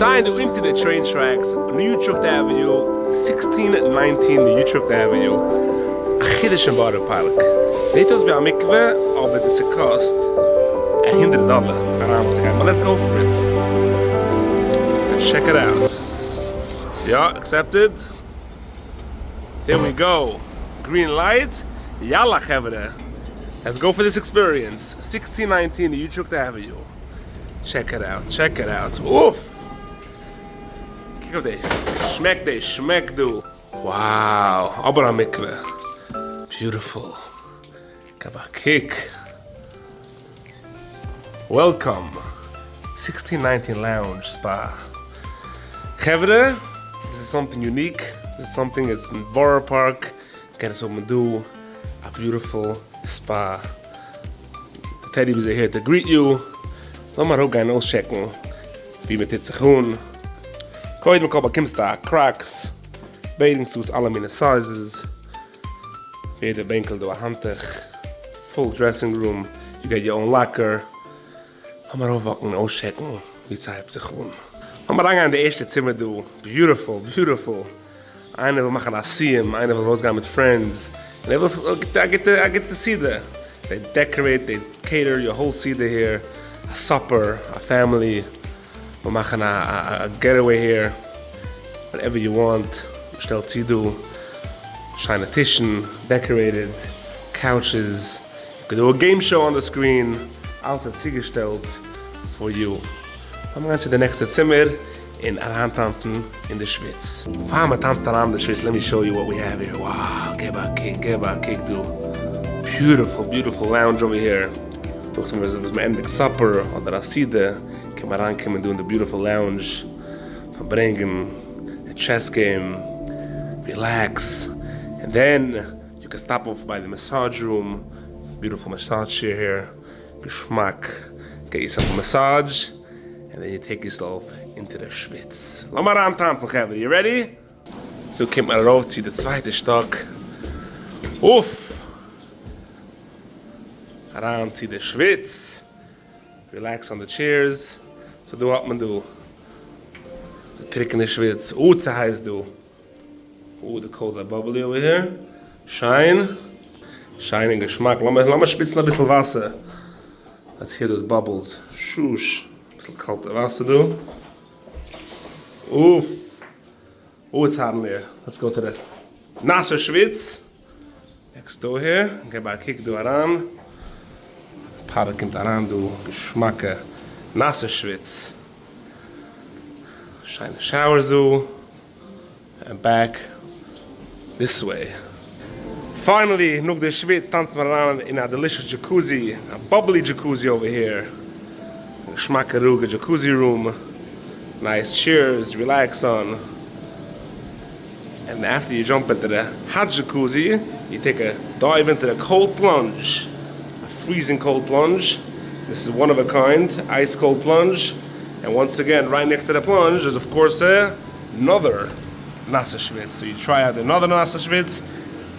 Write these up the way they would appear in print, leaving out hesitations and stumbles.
Stein du into the train tracks, New Utrecht Avenue, 1619 New Utrecht Avenue, a Chiddischen Badepark. Seht us wie a mikve, aber it's a cost $100 around. But let's go for it. Let's check it out. Yeah, accepted. There we go. Green light. Yalla chavre. Let's go for this experience. 1619 New Utrecht Avenue. Check it out. Check it out. Oof. Kijk op deze. Schmeck du. Wow. Aber a mikve. Beautiful. Kick. Welcome. 1619 Lounge Spa. Chavre, this is something unique. This is something that's in Borough Park. Can someone do a beautiful spa. The Teddy was here to greet you. Lass mal auch gerne auschecken, wie mit dit sich hun. Heute mit Kimsta, Cracks, bathing suits, alle meine sizes. Jeder Bänkel do a Handtuch. Full dressing room. You get your own locker. Lass mal aufwachen, auschecken, wie es sich hun. Lass mal an der erste Zimmer do. Beautiful, beautiful. Einer will machen a Siem, einer will rausgehen mit Friends. And I get to see that. They decorate, they cater your whole cedar here. A supper, a family. Wir machen a getaway here. Whatever you want. Stellt sie du. Shine Tischen, decorated. Couches. You can do a game show on the screen. Alles hat sie gestellt for you. I'm going to the next Zimmer in Arantanzen in the Schwitz. Fahren wir tanzen around the Schwitz. Let me show you what we have here. Wow, give a kick, du. Beautiful, beautiful lounge over here. Looks like it was my ending supper oder Aside. Can we rankommen and do in the beautiful lounge. Verbringen a chess game. Relax. And then you can stop off by the massage room. Beautiful massage chair here. Geschmack. Get yourself a massage. And then you take yourself into the Schwitz. Lass mal rantanzen, Kevin. You ready? Du kommt mal rauf, zieh den zweiten Stock. Uff! Around, zieh den Schwitz. Relax on the chairs. So du wat man du. The trick in the Schwitz. It's heiß du. The coals are bubbly over here. Shine. Shining Geschmack. Lass mal spitzen ein bisschen Wasser. Let's hear those bubbles. Shush. Bisschen kalte Wasser du. Oof. It's hot in there. Let's go to the Nasser Schwitz. Next door here. Get back kick du aran. Paare kommt aran du. Geschmacke. Nasser Schwitz. Shine showers du. And back this way. Finally, noch der Schwitz tanzen wir aran in a delicious jacuzzi. A bubbly jacuzzi over here. Geschmacke ruge jacuzzi room. Nice chairs, relax on. And after you jump into the hot jacuzzi, you take a dive into the cold plunge. A freezing cold plunge. This is one of a kind, ice cold plunge. And once again, right next to the plunge is of course another Nasser Schwitz. So you try out another Nasser Schwitz,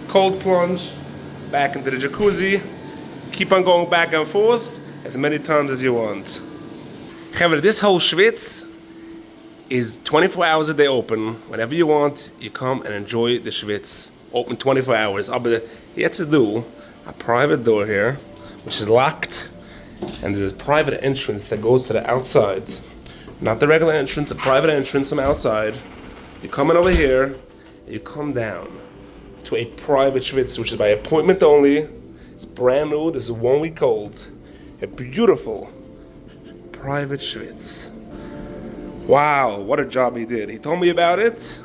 cold plunge, back into the jacuzzi. Keep on going back and forth as many times as you want. However, this whole Schwitz is 24 hours a day open. Whenever you want, you come and enjoy the Schwitz. Open 24 hours. Aber jetzt do a private door here, which is locked, and there's a private entrance that goes to the outside. Not the regular entrance, a private entrance from outside. You come in over here, and you come down to a private Schwitz, which is by appointment only. It's brand new. This is 1 week old. A beautiful private Schwitz. Wow, what a job he did. He told me about it.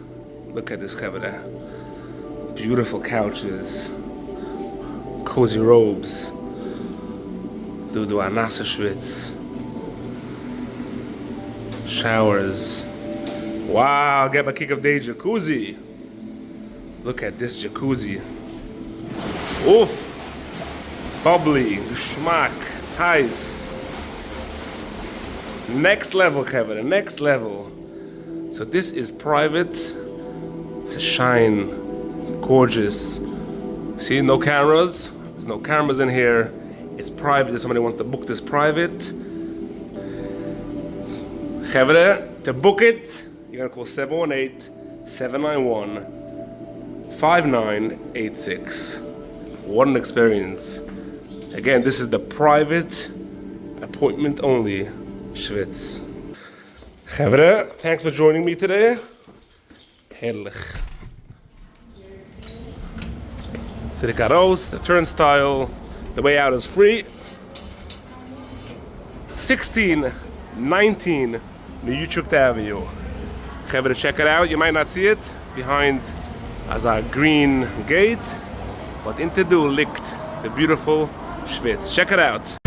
Look at this chavre. Beautiful couches. Cozy robes. Du a Nasser Schwitz. Showers. Wow, get a kick of the jacuzzi. Look at this jacuzzi. Oof. Bubbly, Geschmack, heiß. Next level, Kevin, next level. So this is private. It's a shine, gorgeous. See, no cameras. There's no cameras in here. It's private. If somebody wants to book this private. Kevin, To book it, you're gonna call 718-791-5986. What an experience. Again, this is the private, appointment only Schwitz. Chevre, thanks for joining me today. Herrlich. Sirikaros, the turnstile, the way out is free. 1619 New Utrecht Avenue. Chevre, check it out. You might not see it. It's behind as a green gate, but into the licht, the beautiful Schwitz. Check it out.